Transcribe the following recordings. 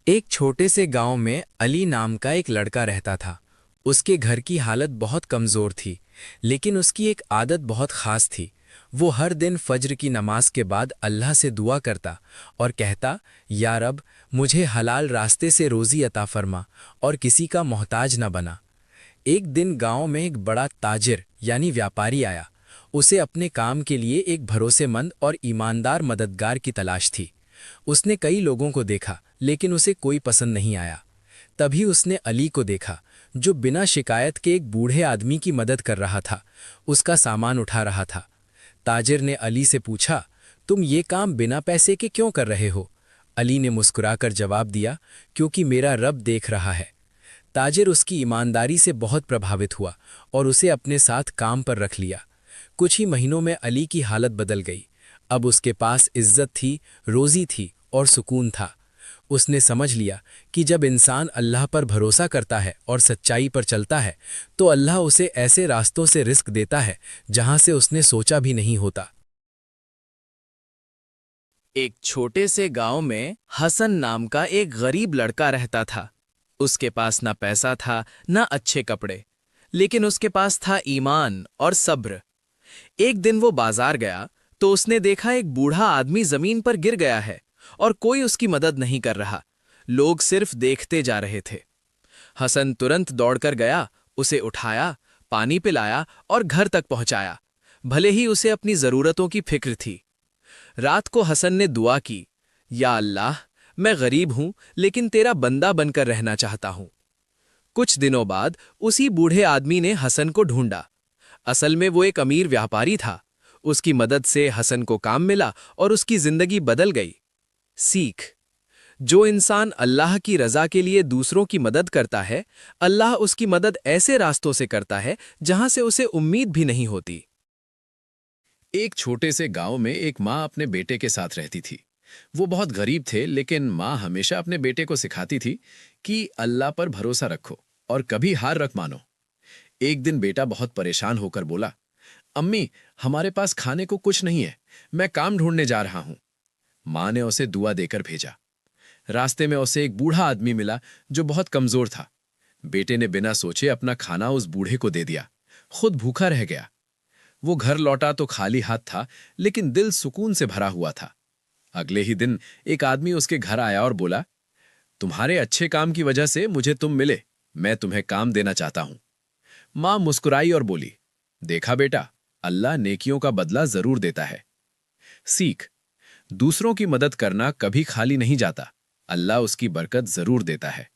एक छोटे से गांव में अली नाम का एक लड़का रहता था। उसके घर की हालत बहुत कमज़ोर थी, लेकिन उसकी एक आदत बहुत ख़ास थी। वो हर दिन फज्र की नमाज के बाद अल्लाह से दुआ करता और कहता, या रब, मुझे हलाल रास्ते से रोज़ी अता फरमा और किसी का मोहताज न बना। एक दिन गांव में एक बड़ा ताजिर यानी व्यापारी आया। उसे अपने काम के लिए एक भरोसेमंद और ईमानदार मददगार की तलाश थी। उसने कई लोगों को देखा, लेकिन उसे कोई पसंद नहीं आया। तभी उसने अली को देखा, जो बिना शिकायत के एक बूढ़े आदमी की मदद कर रहा था, उसका सामान उठा रहा था। ताजिर ने अली से पूछा, तुम ये काम बिना पैसे के क्यों कर रहे हो? अली ने मुस्कुराकर जवाब दिया, क्योंकि मेरा रब देख रहा है। ताजिर उसकी ईमानदारी से बहुत प्रभावित हुआ और उसे अपने साथ काम पर रख लिया। कुछ ही महीनों में अली की हालत बदल गई। अब उसके पास इज्जत थी, रोजी थी और सुकून था। उसने समझ लिया कि जब इंसान अल्लाह पर भरोसा करता है और सच्चाई पर चलता है, तो अल्लाह उसे ऐसे रास्तों से रिस्क देता है जहां से उसने सोचा भी नहीं होता। एक छोटे से गांव में हसन नाम का एक गरीब लड़का रहता था। उसके पास ना पैसा था, ना अच्छे कपड़े, लेकिन उसके पास था ईमान और सब्र। एक दिन वो बाजार गया तो उसने देखा एक बूढ़ा आदमी जमीन पर गिर गया है और कोई उसकी मदद नहीं कर रहा। लोग सिर्फ देखते जा रहे थे। हसन तुरंत दौड़कर गया, उसे उठाया, पानी पिलाया और घर तक पहुंचाया, भले ही उसे अपनी जरूरतों की फिक्र थी। रात को हसन ने दुआ की, या अल्लाह, मैं गरीब हूं लेकिन तेरा बंदा बनकर रहना चाहता हूं। कुछ दिनों बाद उसी बूढ़े आदमी ने हसन को ढूंढा। असल में वो एक अमीर व्यापारी था। उसकी मदद से हसन को काम मिला और उसकी जिंदगी बदल गई। सीख: जो इंसान अल्लाह की रजा के लिए दूसरों की मदद करता है, अल्लाह उसकी मदद ऐसे रास्तों से करता है जहां से उसे उम्मीद भी नहीं होती। एक छोटे से गांव में एक माँ अपने बेटे के साथ रहती थी। वो बहुत गरीब थे, लेकिन माँ हमेशा अपने बेटे को सिखाती थी कि अल्लाह पर भरोसा रखो और कभी हार रख मानो। एक दिन बेटा बहुत परेशान होकर बोला, अम्मी, हमारे पास खाने को कुछ नहीं है, मैं काम ढूंढने जा रहा हूं। माँ ने उसे दुआ देकर भेजा। रास्ते में उसे एक बूढ़ा आदमी मिला जो बहुत कमजोर था। बेटे ने बिना सोचे अपना खाना उस बूढ़े को दे दिया, खुद भूखा रह गया। वो घर लौटा तो खाली हाथ था, लेकिन दिल सुकून से भरा हुआ था। अगले ही दिन एक आदमी उसके घर आया और बोला, तुम्हारे अच्छे काम की वजह से मुझे तुम मिले, मैं तुम्हें काम देना चाहता हूं। मां मुस्कुराई और बोली, देखा बेटा, अल्लाह नेकियों का बदला जरूर देता है। सीख: दूसरों की मदद करना कभी खाली नहीं जाता, अल्लाह उसकी बरकत जरूर देता है।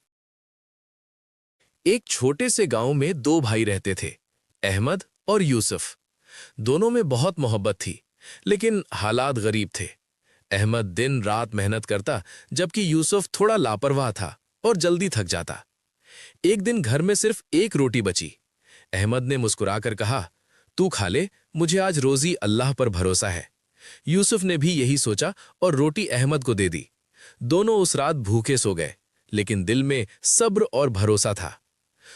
एक छोटे से गांव में दो भाई रहते थे, अहमद और यूसुफ। दोनों में बहुत मोहब्बत थी, लेकिन हालात गरीब थे। अहमद दिन रात मेहनत करता, जबकि यूसुफ थोड़ा लापरवाह था और जल्दी थक जाता। एक दिन घर में सिर्फ एक रोटी बची। अहमद ने मुस्कुराकर कहा, तू खा ले, मुझे आज रोजी अल्लाह पर भरोसा है। यूसुफ ने भी यही सोचा और रोटी अहमद को दे दी। दोनों उस रात भूखे सो गए, लेकिन दिल में सब्र और भरोसा था।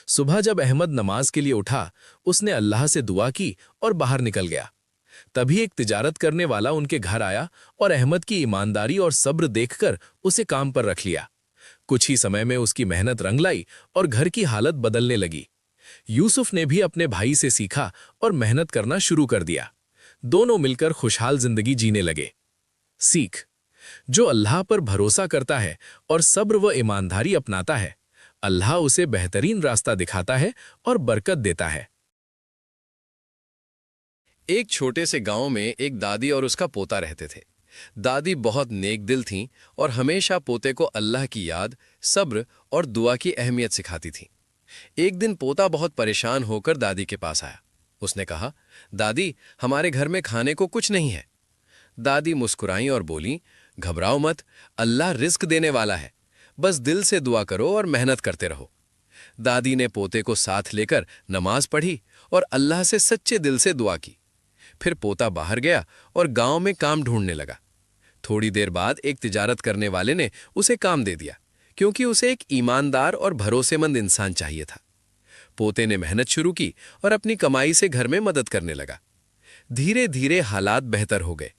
सुबह जब अहमद नमाज के लिए उठा, उसने अल्लाह से दुआ की और बाहर निकल गया। तभी एक तिजारत करने वाला उनके घर आया और अहमद की ईमानदारी और सब्र देखकर उसे काम पर रख लिया। कुछ ही समय में उसकी मेहनत रंग लाई और घर की हालत बदलने लगी। यूसुफ ने भी अपने भाई से सीखा और मेहनत करना शुरू कर दिया। दोनों मिलकर खुशहाल जिंदगी जीने लगे। सीख: जो अल्लाह पर भरोसा करता है और सब्र व ईमानदारी अपनाता है, अल्लाह उसे बेहतरीन रास्ता दिखाता है और बरकत देता है। एक छोटे से गांव में एक दादी और उसका पोता रहते थे। दादी बहुत नेक दिल थीं और हमेशा पोते को अल्लाह की याद, सब्र और दुआ की अहमियत सिखाती थीं। एक दिन पोता बहुत परेशान होकर दादी के पास आया। उसने कहा, दादी, हमारे घर में खाने को कुछ नहीं है। दादी मुस्कुराईं और बोलीं, घबराओ मत, अल्लाह रिस्क देने वाला है, बस दिल से दुआ करो और मेहनत करते रहो। दादी ने पोते को साथ लेकर नमाज पढ़ी और अल्लाह से सच्चे दिल से दुआ की। फिर पोता बाहर गया और गांव में काम ढूंढने लगा। थोड़ी देर बाद एक तिजारत करने वाले ने उसे काम दे दिया, क्योंकि उसे एक ईमानदार और भरोसेमंद इंसान चाहिए था। पोते ने मेहनत शुरू की और अपनी कमाई से घर में मदद करने लगा। धीरे धीरे हालात बेहतर हो गए।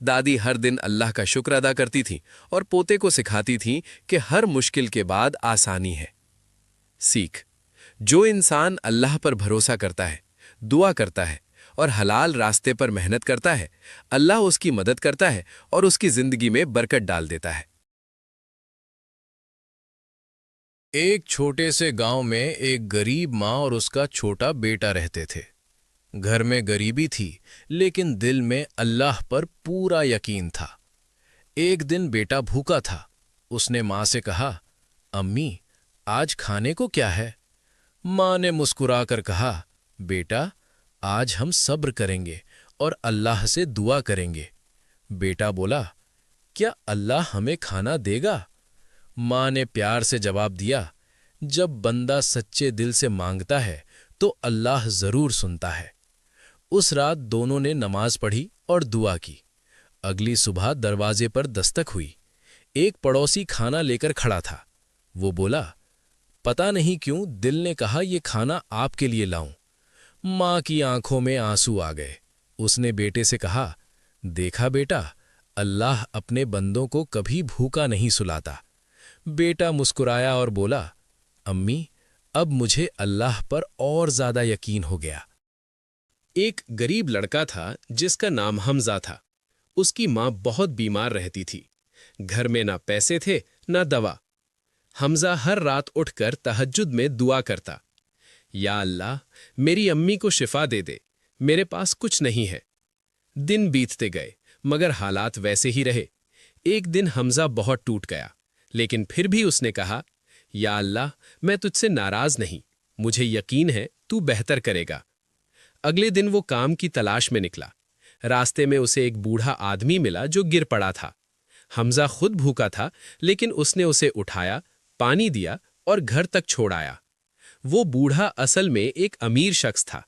दादी हर दिन अल्लाह का शुक्र अदा करती थी और पोते को सिखाती थी कि हर मुश्किल के बाद आसानी है। सीख: जो इंसान अल्लाह पर भरोसा करता है, दुआ करता है और हलाल रास्ते पर मेहनत करता है, अल्लाह उसकी मदद करता है और उसकी जिंदगी में बरकत डाल देता है। एक छोटे से गांव में एक गरीब माँ और उसका छोटा बेटा रहते थे। घर में गरीबी थी, लेकिन दिल में अल्लाह पर पूरा यकीन था। एक दिन बेटा भूखा था। उसने माँ से कहा, अम्मी, आज खाने को क्या है? माँ ने मुस्कुराकर कहा, बेटा, आज हम सब्र करेंगे और अल्लाह से दुआ करेंगे। बेटा बोला, क्या अल्लाह हमें खाना देगा? माँ ने प्यार से जवाब दिया, जब बंदा सच्चे दिल से मांगता है तो अल्लाह जरूर सुनता है। उस रात दोनों ने नमाज पढ़ी और दुआ की। अगली सुबह दरवाजे पर दस्तक हुई। एक पड़ोसी खाना लेकर खड़ा था। वो बोला, पता नहीं क्यों दिल ने कहा ये खाना आपके लिए लाऊं। माँ की आंखों में आंसू आ गए। उसने बेटे से कहा, देखा बेटा, अल्लाह अपने बंदों को कभी भूखा नहीं सुलाता। बेटा मुस्कुराया और बोला, अम्मी, अब मुझे अल्लाह पर और ज्यादा यकीन हो गया। एक गरीब लड़का था जिसका नाम हमजा था। उसकी माँ बहुत बीमार रहती थी। घर में ना पैसे थे ना दवा। हमजा हर रात उठकर तहज्जुद में दुआ करता, या अल्लाह, मेरी अम्मी को शिफा दे दे, मेरे पास कुछ नहीं है। दिन बीतते गए मगर हालात वैसे ही रहे। एक दिन हमजा बहुत टूट गया, लेकिन फिर भी उसने कहा, या अल्लाह, मैं तुझसे नाराज नहीं, मुझे यकीन है तू बेहतर करेगा। अगले दिन वो काम की तलाश में निकला। रास्ते में उसे एक बूढ़ा आदमी मिला जो गिर पड़ा था। हमजा खुद भूखा था, लेकिन उसने उसे उठाया, पानी दिया और घर तक छोड़ आया। वो बूढ़ा असल में एक अमीर शख्स था।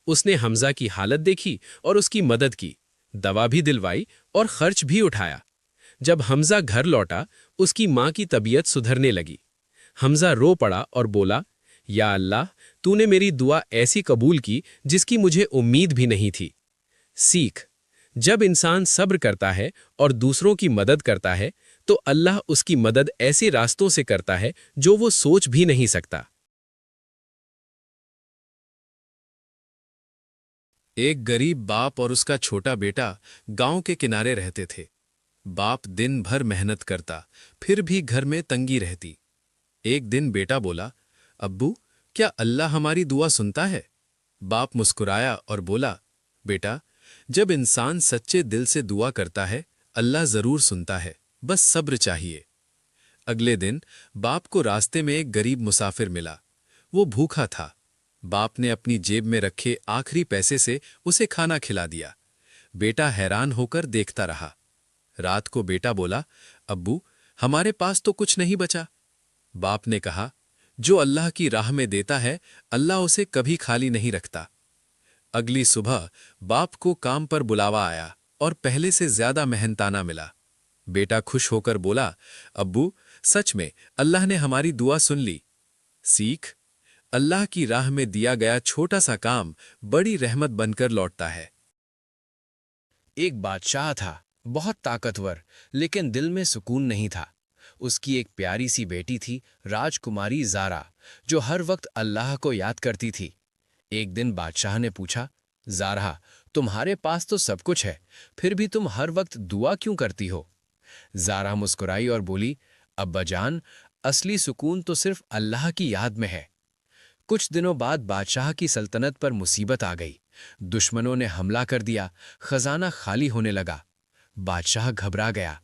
उसने हमजा की हालत देखी और उसकी मदद की, दवा भी दिलवाई और खर्च भी उठाया। जब हमजा घर लौटा, उसकी माँ की तबीयत सुधरने लगी। हमजा रो पड़ा और बोला, या अल्लाह, तूने मेरी दुआ ऐसी कबूल की जिसकी मुझे उम्मीद भी नहीं थी। सीख: जब इंसान सब्र करता है और दूसरों की मदद करता है तो अल्लाह उसकी मदद ऐसे रास्तों से करता है जो वो सोच भी नहीं सकता। एक गरीब बाप और उसका छोटा बेटा गांव के किनारे रहते थे। बाप दिन भर मेहनत करता, फिर भी घर में तंगी रहती। एक दिन बेटा बोला, अब्बू, क्या अल्लाह हमारी दुआ सुनता है? बाप मुस्कुराया और बोला, बेटा, जब इंसान सच्चे दिल से दुआ करता है, अल्लाह जरूर सुनता है, बस सब्र चाहिए। अगले दिन बाप को रास्ते में एक गरीब मुसाफिर मिला। वो भूखा था। बाप ने अपनी जेब में रखे आखिरी पैसे से उसे खाना खिला दिया। बेटा हैरान होकर देखता रहा। रात को बेटा बोला, अब्बू, हमारे पास तो कुछ नहीं बचा। बाप ने कहा, जो अल्लाह की राह में देता है, अल्लाह उसे कभी खाली नहीं रखता। अगली सुबह बाप को काम पर बुलावा आया और पहले से ज्यादा मेहनताना मिला। बेटा खुश होकर बोला, अब्बू, सच में अल्लाह ने हमारी दुआ सुन ली। सीख: अल्लाह की राह में दिया गया छोटा सा काम बड़ी रहमत बनकर लौटता है। एक बादशाह था, बहुत ताकतवर, लेकिन दिल में सुकून नहीं था। उसकी एक प्यारी सी बेटी थी, राजकुमारी ज़ारा, जो हर वक्त अल्लाह को याद करती थी। एक दिन बादशाह ने पूछा, ज़ारा, तुम्हारे पास तो सब कुछ है, फिर भी तुम हर वक्त दुआ क्यों करती हो? ज़ारा मुस्कुराई और बोली, अब्बाजान, असली सुकून तो सिर्फ अल्लाह की याद में है। कुछ दिनों बाद बादशाह की सल्तनत पर मुसीबत आ गई। दुश्मनों ने हमला कर दिया, खजाना खाली होने लगा। बादशाह घबरा गया।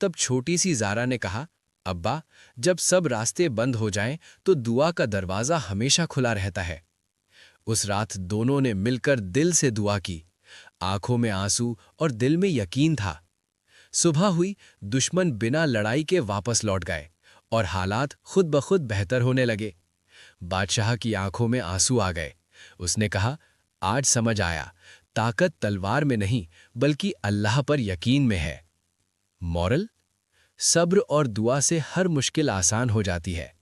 तब छोटी सी ज़ारा ने कहा, अब्बा, जब सब रास्ते बंद हो जाएं तो दुआ का दरवाज़ा हमेशा खुला रहता है। उस रात दोनों ने मिलकर दिल से दुआ की। आंखों में आंसू और दिल में यकीन था। सुबह हुई, दुश्मन बिना लड़ाई के वापस लौट गए और हालात खुद ब खुद बेहतर होने लगे। बादशाह की आंखों में आंसू आ गए। उसने कहा, आज समझ आया, ताकत तलवार में नहीं बल्कि अल्लाह पर यकीन में है। मॉरल: सब्र और दुआ से हर मुश्किल आसान हो जाती है।